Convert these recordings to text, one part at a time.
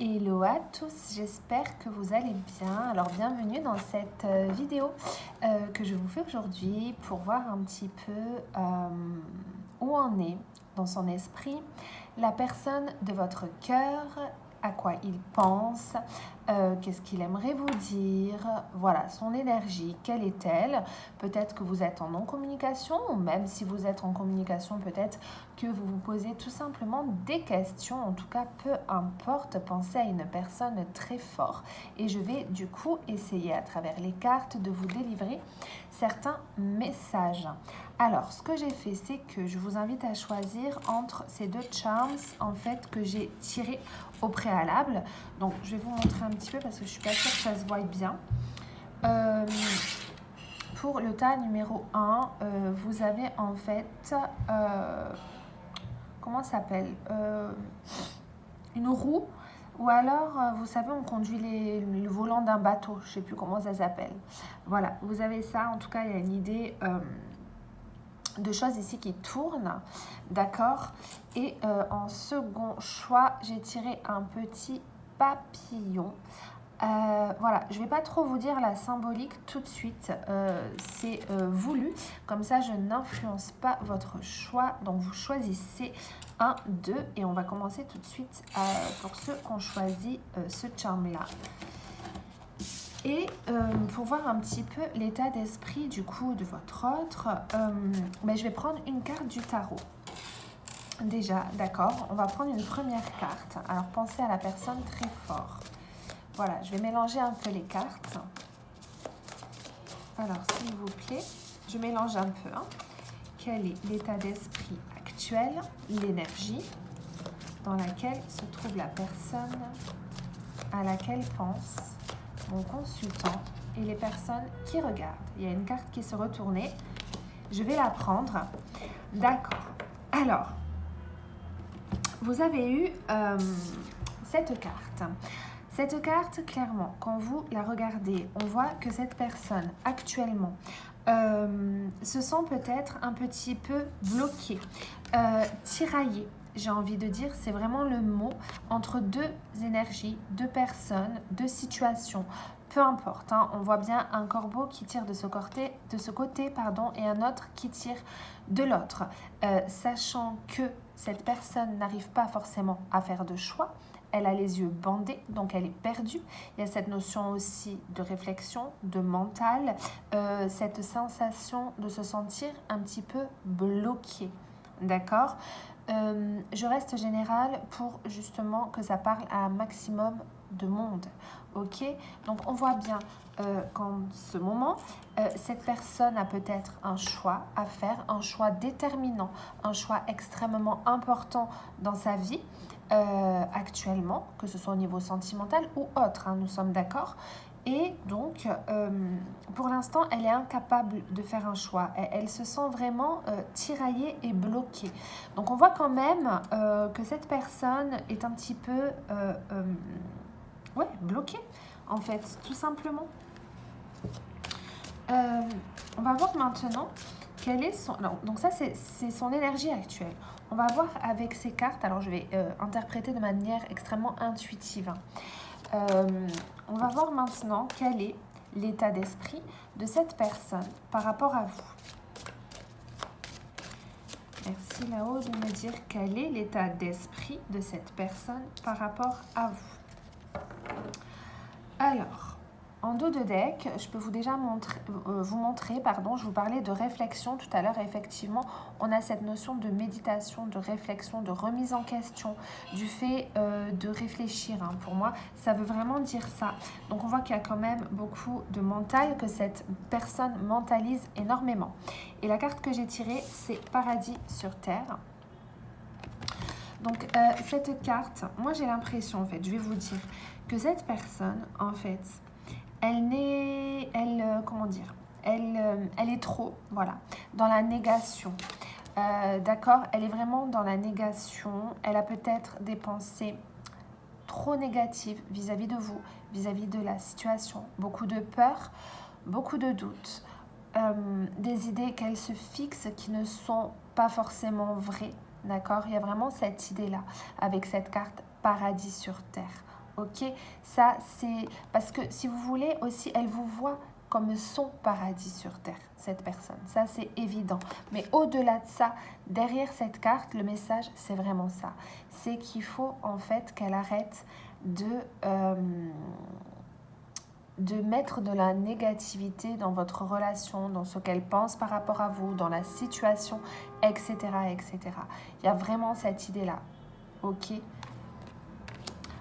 Hello à tous, j'espère que vous allez bien. Alors bienvenue dans cette vidéo que je vous fais aujourd'hui pour voir un petit peu où en est dans son esprit la personne de votre cœur, à quoi il pense, qu'est-ce qu'il aimerait vous dire, voilà, son énergie, quelle est-elle? Peut-être que vous êtes en non-communication, ou même si vous êtes en communication, peut-être que vous vous posez tout simplement des questions. En tout cas, peu importe, pensez à une personne très fort. Et je vais du coup essayer à travers les cartes de vous délivrer certains messages. Alors, ce que j'ai fait, c'est que je vous invite à choisir entre ces deux charms, en fait, que j'ai tirés au préalable. Donc, je vais vous montrer un petit peu parce que je suis pas sûre que ça se voit bien. Pour le tas numéro 1, vous avez en fait, comment ça s'appelle, une roue, ou alors, vous savez, on conduit le volant d'un bateau, je ne sais plus comment ça s'appelle. Voilà, vous avez ça, en tout cas, il y a une idée de choses ici qui tournent, d'accord. Et en second choix, j'ai tiré un petit papillon. Voilà, je ne vais pas trop vous dire la symbolique tout de suite, c'est voulu, comme ça je n'influence pas votre choix, donc vous choisissez 1, 2 et on va commencer tout de suite pour ceux qui ont choisi ce charme-là. Et pour voir un petit peu l'état d'esprit du coup de votre autre, je vais prendre une carte du tarot. Déjà, d'accord, on va prendre une première carte, alors pensez à la personne très fort. Voilà, je vais mélanger un peu les cartes. Alors, s'il vous plaît, je mélange un peu. Quel est l'état d'esprit actuel, l'énergie dans laquelle se trouve la personne à laquelle pense mon consultant et les personnes qui regardent. Il y a une carte qui se retournée. Je vais la prendre. D'accord. Alors, vous avez eu cette carte. Cette carte, clairement, quand vous la regardez, on voit que cette personne, actuellement, se sent peut-être un petit peu bloquée, tiraillée. J'ai envie de dire, c'est vraiment le mot entre deux énergies, deux personnes, deux situations. Peu importe, on voit bien un corbeau qui tire de ce côté, et un autre qui tire de l'autre. Sachant que cette personne n'arrive pas forcément à faire de choix, elle a les yeux bandés, donc elle est perdue. Il y a cette notion aussi de réflexion, de mental, cette sensation de se sentir un petit peu bloqué. D'accord ? Je reste générale pour justement que ça parle à un maximum de monde. Ok ? Donc on voit bien qu'en ce moment, cette personne a peut-être un choix à faire, un choix déterminant, un choix extrêmement important dans sa vie. Actuellement, que ce soit au niveau sentimental ou autre, nous sommes d'accord. Et donc, pour l'instant, elle est incapable de faire un choix. Elle se sent vraiment tiraillée et bloquée. Donc, on voit quand même que cette personne est un petit peu bloquée, en fait, tout simplement. On va voir maintenant quelle est son... Non, donc ça, c'est son énergie actuelle. On va voir avec ces cartes, alors je vais interpréter de manière extrêmement intuitive. On va voir maintenant quel est l'état d'esprit de cette personne par rapport à vous. Merci là-haut de me dire quel est l'état d'esprit de cette personne par rapport à vous. Alors, en dos de deck, je peux vous montrer, je vous parlais de réflexion tout à l'heure. Effectivement, on a cette notion de méditation, de réflexion, de remise en question, du fait de réfléchir. Pour moi, ça veut vraiment dire ça. Donc, on voit qu'il y a quand même beaucoup de mental, que cette personne mentalise énormément. Et la carte que j'ai tirée, c'est Paradis sur Terre. Donc, cette carte, moi j'ai l'impression, en fait, je vais vous dire, que cette personne, en fait, elle est trop, voilà, dans la négation. D'accord, elle est vraiment dans la négation. Elle a peut-être des pensées trop négatives vis-à-vis de vous, vis-à-vis de la situation. Beaucoup de peur, beaucoup de doutes, des idées qu'elle se fixe qui ne sont pas forcément vraies. D'accord, il y a vraiment cette idée-là avec cette carte Paradis sur Terre. ok? Ça, c'est... Parce que, si vous voulez, aussi, elle vous voit comme son paradis sur Terre, cette personne. Ça, c'est évident. Mais au-delà de ça, derrière cette carte, le message, c'est vraiment ça. C'est qu'il faut, en fait, qu'elle arrête de mettre de la négativité dans votre relation, dans ce qu'elle pense par rapport à vous, dans la situation, etc., etc. Il y a vraiment cette idée-là, ok?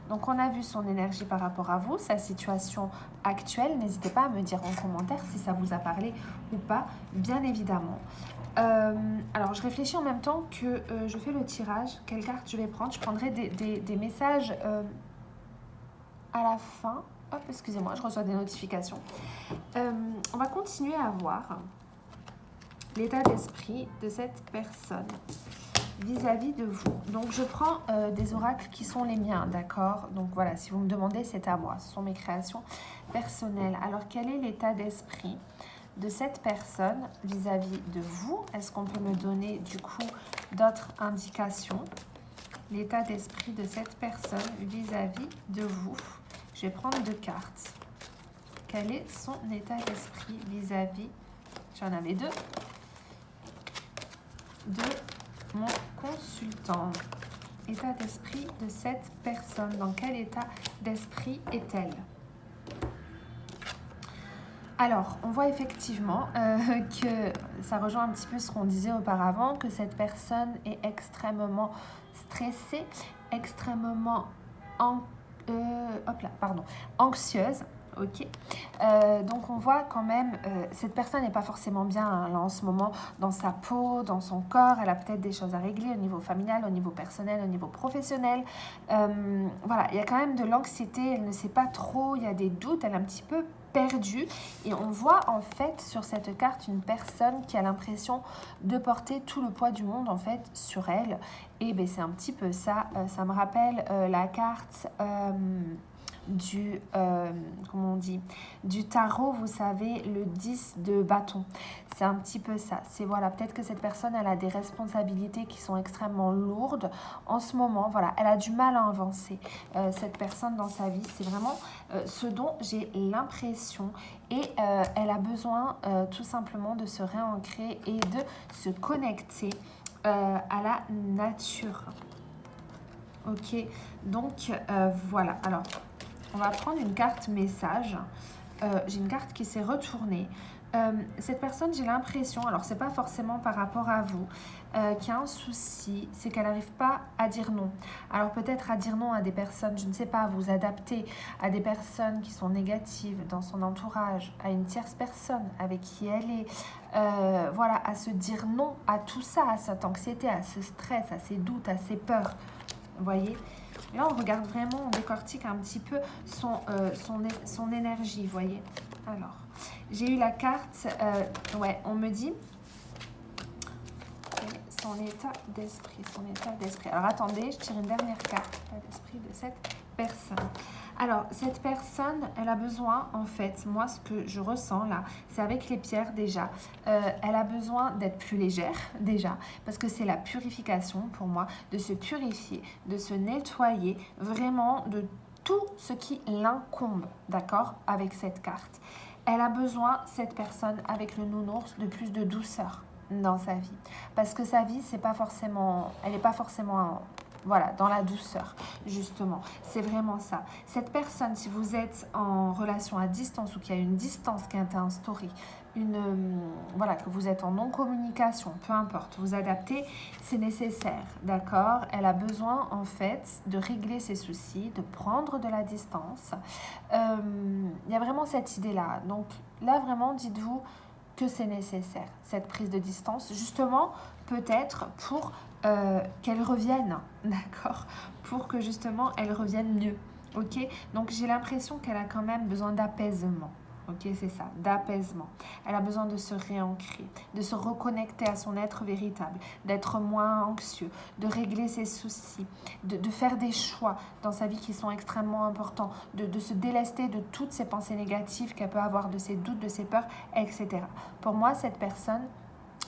Donc, on a vu son énergie par rapport à vous, sa situation actuelle. N'hésitez pas à me dire en commentaire si ça vous a parlé ou pas, bien évidemment. Alors, je réfléchis en même temps que je fais le tirage. Quelle carte je vais prendre? Je prendrai des messages à la fin. Hop, excusez-moi, je reçois des notifications. On va continuer à voir l'état d'esprit de cette personne vis-à-vis de vous. Donc, je prends des oracles qui sont les miens, d'accord? Donc, voilà, si vous me demandez, c'est à moi. Ce sont mes créations personnelles. Alors, quel est l'état d'esprit de cette personne vis-à-vis de vous? Est-ce qu'on peut me donner, du coup, d'autres indications? L'état d'esprit de cette personne vis-à-vis de vous. Je vais prendre 2 cartes. Quel est son état d'esprit vis-à-vis, j'en avais 2, de mon consultant. État d'esprit de cette personne. Dans quel état d'esprit est-elle? Alors, on voit effectivement que ça rejoint un petit peu ce qu'on disait auparavant, que cette personne est extrêmement stressée, extrêmement anxieuse. Ok, donc on voit quand même, cette personne n'est pas forcément bien hein, là en ce moment dans sa peau, dans son corps. Elle a peut-être des choses à régler au niveau familial, au niveau personnel, au niveau professionnel. Voilà, il y a quand même de l'anxiété, elle ne sait pas trop, il y a des doutes, elle est un petit peu perdue. Et on voit en fait sur cette carte une personne qui a l'impression de porter tout le poids du monde en fait sur elle. Et ben, c'est un petit peu ça, ça me rappelle la carte... comment on dit, du tarot, vous savez, le 10 de bâton. C'est un petit peu ça. C'est voilà, peut-être que cette personne, elle a des responsabilités qui sont extrêmement lourdes en ce moment. Voilà, elle a du mal à avancer. Cette personne dans sa vie, c'est vraiment ce dont j'ai l'impression. Et elle a besoin tout simplement de se réancrer et de se connecter à la nature. Ok, donc voilà. Alors, on va prendre une carte message. J'ai une carte qui s'est retournée. Cette personne, j'ai l'impression, alors c'est pas forcément par rapport à vous, qu'il y a un souci, c'est qu'elle n'arrive pas à dire non. Alors peut-être à dire non à des personnes, je ne sais pas, à vous adapter à des personnes qui sont négatives dans son entourage, à une tierce personne avec qui elle est. Voilà, à se dire non à tout ça, à cette anxiété, à ce stress, à ces doutes, à ces peurs. Vous voyez? Là, on regarde vraiment, on décortique un petit peu son énergie, vous voyez. Alors, j'ai eu la carte, ouais, on me dit son état d'esprit. Alors, attendez, je tire une dernière carte, l'état d'esprit de cette personne. Alors, cette personne, elle a besoin, en fait, moi, ce que je ressens là, c'est avec les pierres déjà, elle a besoin d'être plus légère déjà, parce que c'est la purification pour moi, de se purifier, de se nettoyer, vraiment de tout ce qui l'incombe, d'accord, avec cette carte. Elle a besoin, cette personne, avec le nounours, de plus de douceur dans sa vie. Parce que sa vie, c'est pas forcément, elle n'est pas forcément... Voilà, dans la douceur, justement. C'est vraiment ça. Cette personne, si vous êtes en relation à distance ou qu'il y a une distance qui a été instaurée, voilà, que vous êtes en non-communication, peu importe, vous adaptez, c'est nécessaire, d'accord? Elle a besoin, en fait, de régler ses soucis, de prendre de la distance. Il y a vraiment cette idée-là. Donc là, vraiment, dites-vous que c'est nécessaire, cette prise de distance, justement, peut-être pour qu'elle revienne, d'accord, pour que justement elle revienne mieux, ok. Donc j'ai l'impression qu'elle a quand même besoin d'apaisement, ok, c'est ça, d'apaisement. Elle a besoin de se réancrer, de se reconnecter à son être véritable, d'être moins anxieux, de régler ses soucis, de faire des choix dans sa vie qui sont extrêmement importants, de se délester de toutes ces pensées négatives qu'elle peut avoir, de ses doutes, de ses peurs, etc. Pour moi, cette personne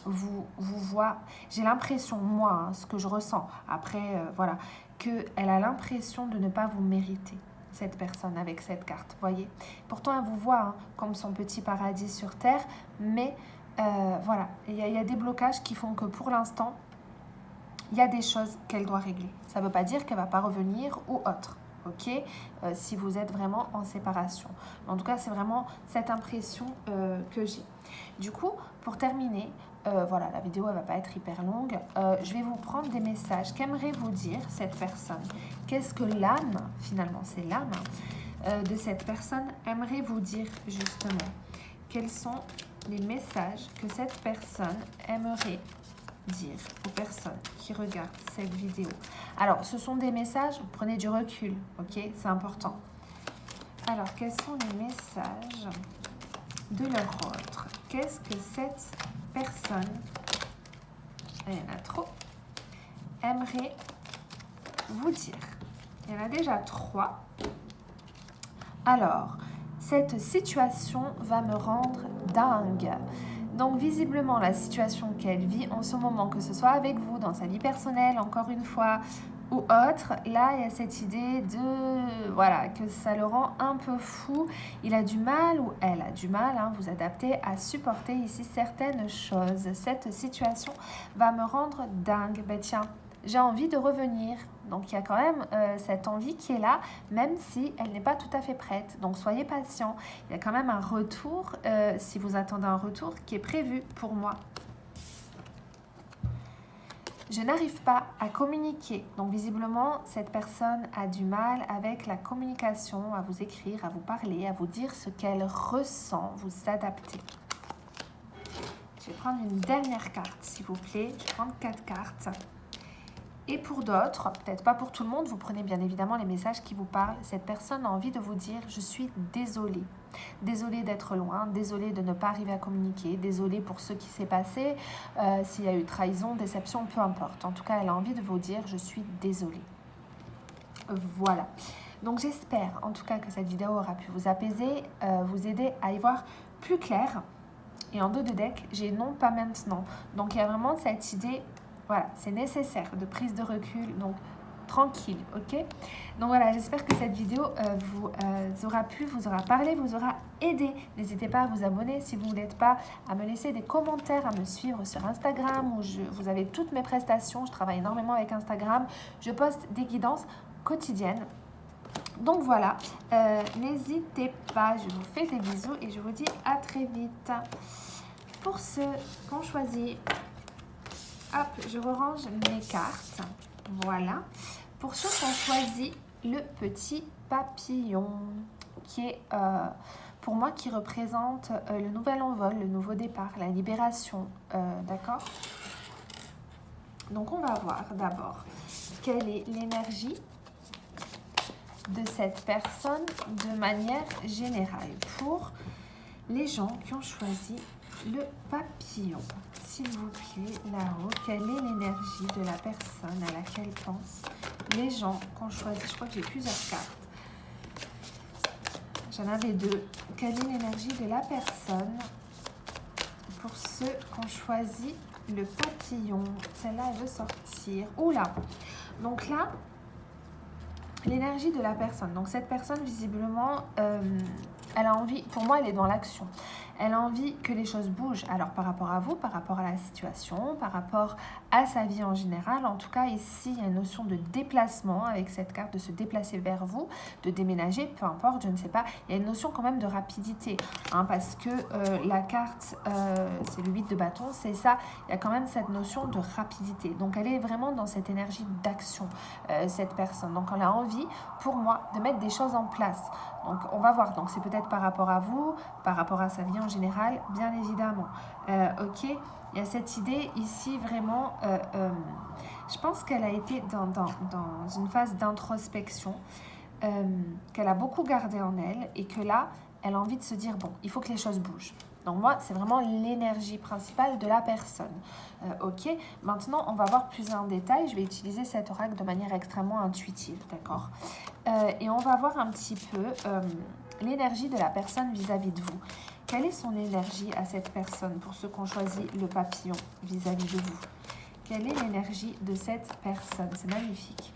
vous voit, j'ai l'impression, moi, hein, ce que je ressens, après, voilà, qu'elle a l'impression de ne pas vous mériter, cette personne avec cette carte, voyez. Pourtant, elle vous voit hein, comme son petit paradis sur Terre, mais voilà, il y a des blocages qui font que pour l'instant, il y a des choses qu'elle doit régler. Ça ne veut pas dire qu'elle ne va pas revenir ou autre, ok, si vous êtes vraiment en séparation. En tout cas, c'est vraiment cette impression que j'ai. Du coup, pour terminer, voilà, la vidéo elle va pas être hyper longue. Je vais vous prendre des messages qu'aimerait vous dire cette personne. Qu'est-ce que l'âme, finalement, c'est l'âme de cette personne aimerait vous dire justement. Quels sont les messages que cette personne aimerait dire aux personnes qui regardent cette vidéo. Alors, ce sont des messages, prenez du recul, ok? C'est important. Alors, quels sont les messages de leur autre? Qu'est-ce que cette personne, il y en a trop, aimerait vous dire? Il y en a déjà 3. Alors, cette situation va me rendre dingue. Donc, visiblement, la situation qu'elle vit en ce moment, que ce soit avec vous, dans sa vie personnelle, encore une fois, ou autre, là, il y a cette idée de, voilà, que ça le rend un peu fou. Il a du mal, ou elle a du mal, hein, vous adapter à supporter ici certaines choses. Cette situation va me rendre dingue. Ben tiens, j'ai envie de revenir. Donc, il y a quand même cette envie qui est là, même si elle n'est pas tout à fait prête. Donc, soyez patient. Il y a quand même un retour, si vous attendez un retour, qui est prévu pour moi. Je n'arrive pas à communiquer. Donc, visiblement, cette personne a du mal avec la communication, à vous écrire, à vous parler, à vous dire ce qu'elle ressent, vous adapter. Je vais prendre une dernière carte, s'il vous plaît. Je vais prendre 4 cartes. Et pour d'autres, peut-être pas pour tout le monde, vous prenez bien évidemment les messages qui vous parlent. Cette personne a envie de vous dire « Je suis désolée. Désolée d'être loin, désolée de ne pas arriver à communiquer, désolée pour ce qui s'est passé, s'il y a eu trahison, déception, peu importe. En tout cas, elle a envie de vous dire « Je suis désolée. » Voilà. Donc j'espère en tout cas que cette vidéo aura pu vous apaiser, vous aider à y voir plus clair. Et en dos de deck, j'ai non, pas maintenant. Donc il y a vraiment cette idée... Voilà, c'est nécessaire de prise de recul, donc tranquille, ok? Donc voilà, j'espère que cette vidéo vous aura plu, vous aura parlé, vous aura aidé. N'hésitez pas à vous abonner si vous n'êtes pas, à me laisser des commentaires, à me suivre sur Instagram où vous avez toutes mes prestations. Je travaille énormément avec Instagram. Je poste des guidances quotidiennes. Donc voilà, n'hésitez pas, je vous fais des bisous et je vous dis à très vite. Pour ceux qu'on choisit... Hop, je rerange mes cartes. Voilà. Pour ceux qui ont choisi le petit papillon, qui est pour moi qui représente le nouvel envol, le nouveau départ, la libération. D'accord? Donc on va voir d'abord quelle est l'énergie de cette personne de manière générale pour les gens qui ont choisi le papillon. S'il vous plaît, là-haut, quelle est l'énergie de la personne à laquelle pensent les gens qu'on choisit? Je crois que j'ai plusieurs cartes. J'en avais 2. Quelle est l'énergie de la personne pour ceux qui ont choisi le papillon? Celle-là, elle veut sortir. Oula! Donc là, l'énergie de la personne. Donc cette personne, visiblement, elle a envie, pour moi, elle est dans l'action. Elle a envie que les choses bougent. Alors par rapport à vous, par rapport à la situation, par rapport à sa vie en général. En tout cas, ici, il y a une notion de déplacement avec cette carte, de se déplacer vers vous, de déménager, peu importe, je ne sais pas. Il y a une notion quand même de rapidité, hein, parce que la carte, c'est le 8 de bâton, c'est ça. Il y a quand même cette notion de rapidité. Donc elle est vraiment dans cette énergie d'action, cette personne. Donc elle a envie, pour moi, de mettre des choses en place. Donc on va voir. Donc c'est peut-être par rapport à vous, par rapport à sa vie en général, bien évidemment. Ok, il y a cette idée ici vraiment, je pense qu'elle a été dans une phase d'introspection, qu'elle a beaucoup gardé en elle et que là, elle a envie de se dire, bon, il faut que les choses bougent. Donc moi, c'est vraiment l'énergie principale de la personne. Ok, maintenant, on va voir plus en détail. Je vais utiliser cet oracle de manière extrêmement intuitive, d'accord? Et on va voir un petit peu l'énergie de la personne vis-à-vis de vous. Quelle est son énergie à cette personne pour ceux qui ont choisi le papillon vis-à-vis de vous? Quelle est l'énergie de cette personne? C'est magnifique.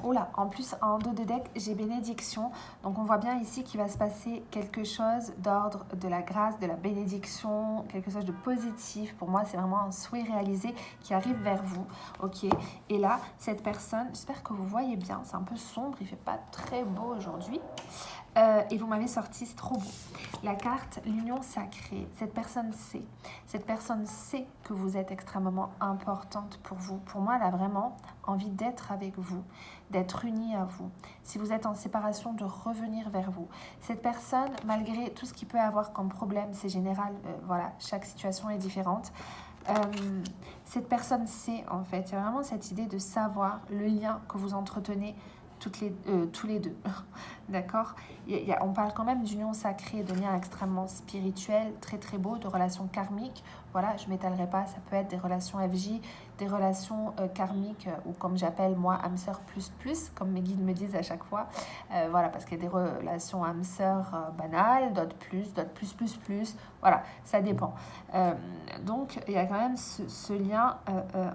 Oula, en plus, en dos de deck, j'ai bénédiction. Donc, on voit bien ici qu'il va se passer quelque chose d'ordre de la grâce, de la bénédiction, quelque chose de positif. Pour moi, c'est vraiment un souhait réalisé qui arrive vers vous. Ok. Et là, cette personne, j'espère que vous voyez bien, c'est un peu sombre, il ne fait pas très beau aujourd'hui. Et vous m'avez sorti, c'est trop beau. La carte, l'union sacrée. Cette personne sait que vous êtes extrêmement importante pour vous. Pour moi, elle a vraiment envie d'être avec vous, d'être unie à vous. Si vous êtes en séparation, de revenir vers vous. Cette personne, malgré tout ce qu'il peut avoir comme problème, c'est général, voilà, chaque situation est différente. Cette personne sait, en fait, il y a vraiment cette idée de savoir le lien que vous entretenez tous les deux. D'accord. On parle quand même d'union sacrée, de lien extrêmement spirituel, très très beau, de relations karmiques. Voilà, je ne m'étalerai pas, ça peut être des relations FJ, des relations karmiques, ou comme j'appelle moi, âme sœur plus, comme mes guides me disent à chaque fois. Voilà, parce qu'il y a des relations âme sœur banales, d'autres plus. Voilà, ça dépend. Donc, il y a quand même ce lien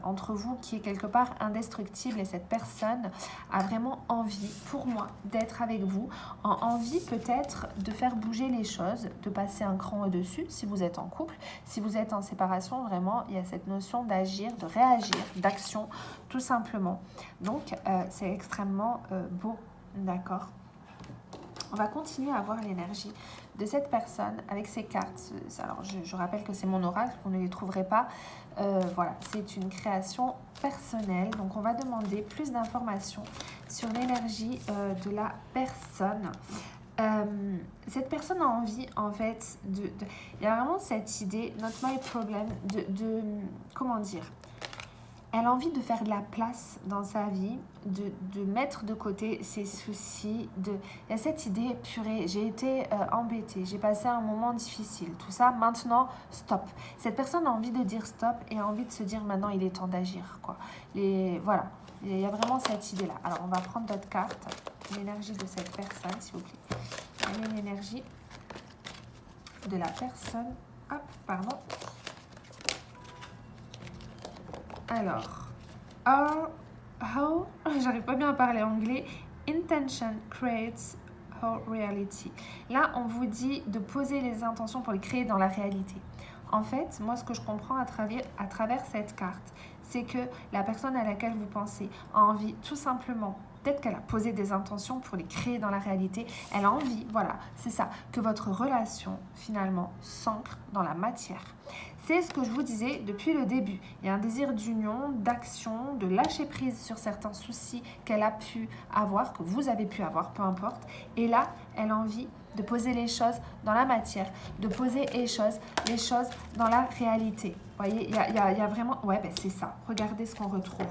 entre vous qui est quelque part indestructible, et cette personne a vraiment envie, pour moi, d'être avec vous, envie peut-être de faire bouger les choses, de passer un cran au-dessus si vous êtes en couple. Si vous êtes en séparation, vraiment, il y a cette notion d'agir, de réagir, d'action, tout simplement. Donc, c'est extrêmement beau, d'accord ? On va continuer à voir l'énergie de cette personne avec ces cartes. Alors, je rappelle que c'est mon oracle, vous ne les trouverez pas. Voilà, c'est une création personnelle. Donc, on va demander plus d'informations sur l'énergie de la personne. Cette personne a envie, en fait, il y a vraiment cette idée, not my problem, comment dire, elle a envie de faire de la place dans sa vie, de mettre de côté ses soucis. Il y a cette idée, purée, j'ai été embêtée, j'ai passé un moment difficile, tout ça, maintenant, stop. Cette personne a envie de dire stop et a envie de se dire maintenant, il est temps d'agir, quoi. Voilà, il y a vraiment cette idée-là. Alors, on va prendre d'autres cartes, l'énergie de cette personne, s'il vous plaît. Quelle est l'énergie de la personne? Hop, pardon. Alors, how j'arrive pas bien à parler anglais. Intention creates our reality. Là, on vous dit de poser les intentions pour les créer dans la réalité. En fait, moi, ce que je comprends à travers cette carte, c'est que la personne à laquelle vous pensez a envie tout simplement, peut-être qu'elle a posé des intentions pour les créer dans la réalité, elle a envie, voilà, c'est ça, que votre relation, finalement, s'ancre dans la matière. C'est ce que je vous disais depuis le début. Il y a un désir d'union, d'action, de lâcher prise sur certains soucis qu'elle a pu avoir, que vous avez pu avoir, peu importe. Et là, elle a envie de poser les choses dans la matière, de poser les choses dans la réalité. Vous voyez, il y a vraiment... Ouais, ben c'est ça. Regardez ce qu'on retrouve.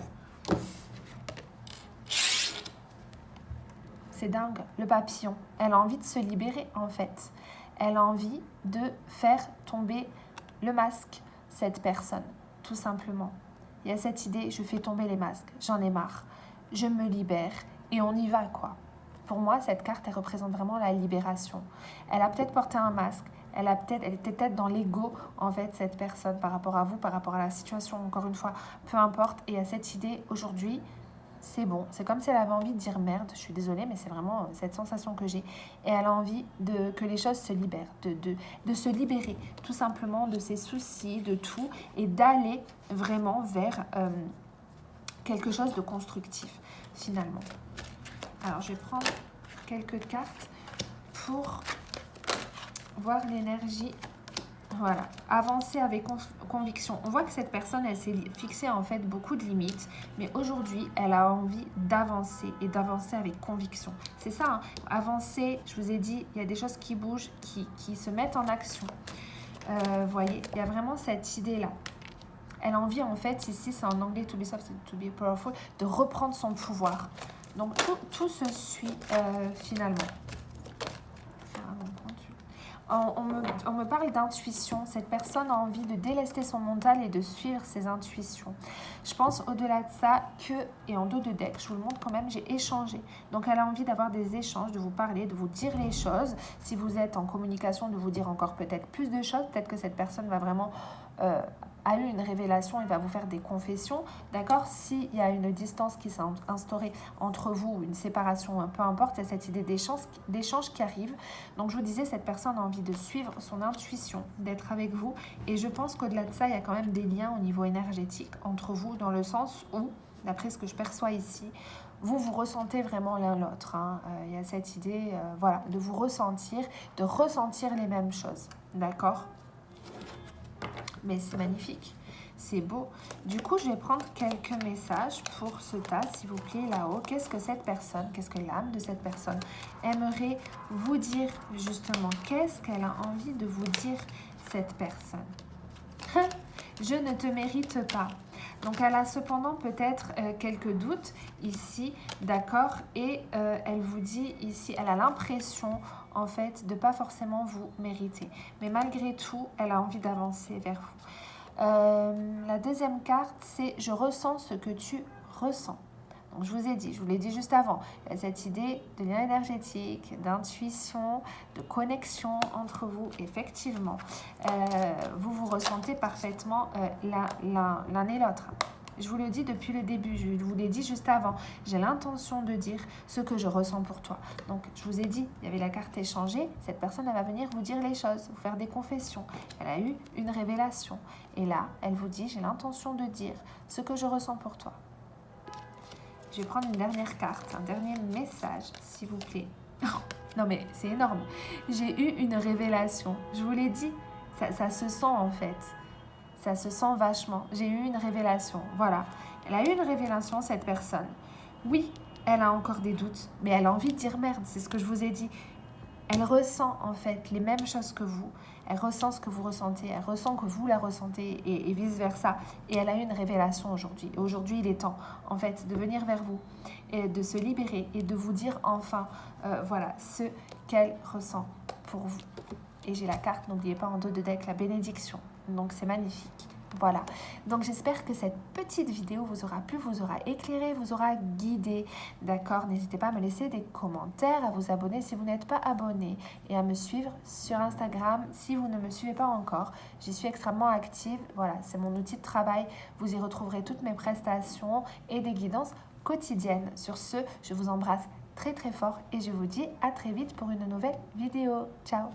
C'est dingue, le papillon. Elle a envie de se libérer, en fait. Elle a envie de faire tomber le masque, cette personne, tout simplement. Il y a cette idée, je fais tomber les masques, j'en ai marre, je me libère et on y va, quoi. Pour moi, cette carte, elle représente vraiment la libération. Elle a peut-être porté un masque, elle était peut-être dans l'ego, en fait, cette personne, par rapport à vous, par rapport à la situation, encore une fois, peu importe. Et il y a cette idée, aujourd'hui, c'est bon. C'est comme si elle avait envie de dire merde, je suis désolée, mais c'est vraiment cette sensation que j'ai. Et elle a envie que les choses se libèrent, de se libérer tout simplement de ses soucis, de tout, et d'aller vraiment vers quelque chose de constructif, finalement. Alors, je vais prendre quelques cartes pour voir l'énergie. Voilà, avancer avec conviction. On voit que cette personne, elle s'est fixée en fait beaucoup de limites, mais aujourd'hui, elle a envie d'avancer et d'avancer avec conviction. C'est ça, hein. Avancer, je vous ai dit, il y a des choses qui bougent, qui se mettent en action. Voyez, il y a vraiment cette idée-là. Elle a envie en fait, ici c'est en anglais, to be soft, to be powerful, de reprendre son pouvoir. Donc tout se suit finalement. On me parle d'intuition. Cette personne a envie de délester son mental et de suivre ses intuitions. Je pense au-delà de ça et en dos de deck, je vous le montre quand même, j'ai échangé. Donc elle a envie d'avoir des échanges, de vous parler, de vous dire les choses. Si vous êtes en communication, de vous dire encore peut-être plus de choses. Peut-être que cette personne va vraiment a eu une révélation, il va vous faire des confessions, d'accord? S'il y a une distance qui s'est instaurée entre vous, une séparation, peu importe, il y a cette idée d'échange qui arrive. Donc je vous disais, cette personne a envie de suivre son intuition, d'être avec vous. Et je pense qu'au-delà de ça, il y a quand même des liens au niveau énergétique entre vous, dans le sens où, d'après ce que je perçois ici, vous ressentez vraiment l'un l'autre. Il y a cette idée voilà, de vous ressentir, de ressentir les mêmes choses, d'accord? Mais c'est magnifique, c'est beau. Du coup, je vais prendre quelques messages pour ce tas, s'il vous plaît, là-haut. Qu'est-ce que cette personne, qu'est-ce que l'âme de cette personne aimerait vous dire, justement? Qu'est-ce qu'elle a envie de vous dire, cette personne? Je ne te mérite pas. Donc, elle a cependant peut-être quelques doutes ici, d'accord? Et elle vous dit ici, elle a l'impression, en fait, de ne pas forcément vous mériter. Mais malgré tout, elle a envie d'avancer vers vous. La deuxième carte, c'est « Je ressens ce que tu ressens ». Donc, je vous l'ai dit juste avant, il y a cette idée de lien énergétique, d'intuition, de connexion entre vous, effectivement. Vous vous ressentez parfaitement l'un et l'autre. Je vous le dis depuis le début, je vous l'ai dit juste avant. J'ai l'intention de dire ce que je ressens pour toi. Donc, je vous ai dit, il y avait la carte échangée. Cette personne, elle va venir vous dire les choses, vous faire des confessions. Elle a eu une révélation. Et là, elle vous dit, j'ai l'intention de dire ce que je ressens pour toi. Je vais prendre une dernière carte, un dernier message, s'il vous plaît. Non mais c'est énorme. J'ai eu une révélation. Je vous l'ai dit, ça se sent en fait. Ça se sent vachement. J'ai eu une révélation. Voilà. Elle a eu une révélation, cette personne. Oui, elle a encore des doutes, mais elle a envie de dire merde, c'est ce que je vous ai dit. Elle ressent en fait les mêmes choses que vous. Elle ressent ce que vous ressentez. Elle ressent que vous la ressentez et vice-versa. Et elle a eu une révélation aujourd'hui. Et aujourd'hui, il est temps en fait de venir vers vous et de se libérer et de vous dire enfin voilà ce qu'elle ressent pour vous. Et j'ai la carte, n'oubliez pas en dos de deck, la bénédiction. Donc c'est magnifique. Voilà, donc j'espère que cette petite vidéo vous aura plu, vous aura éclairé, vous aura guidé, d'accord? N'hésitez pas à me laisser des commentaires, à vous abonner si vous n'êtes pas abonné et à me suivre sur Instagram si vous ne me suivez pas encore. J'y suis extrêmement active, voilà, c'est mon outil de travail. Vous y retrouverez toutes mes prestations et des guidances quotidiennes. Sur ce, je vous embrasse très très fort et je vous dis à très vite pour une nouvelle vidéo. Ciao!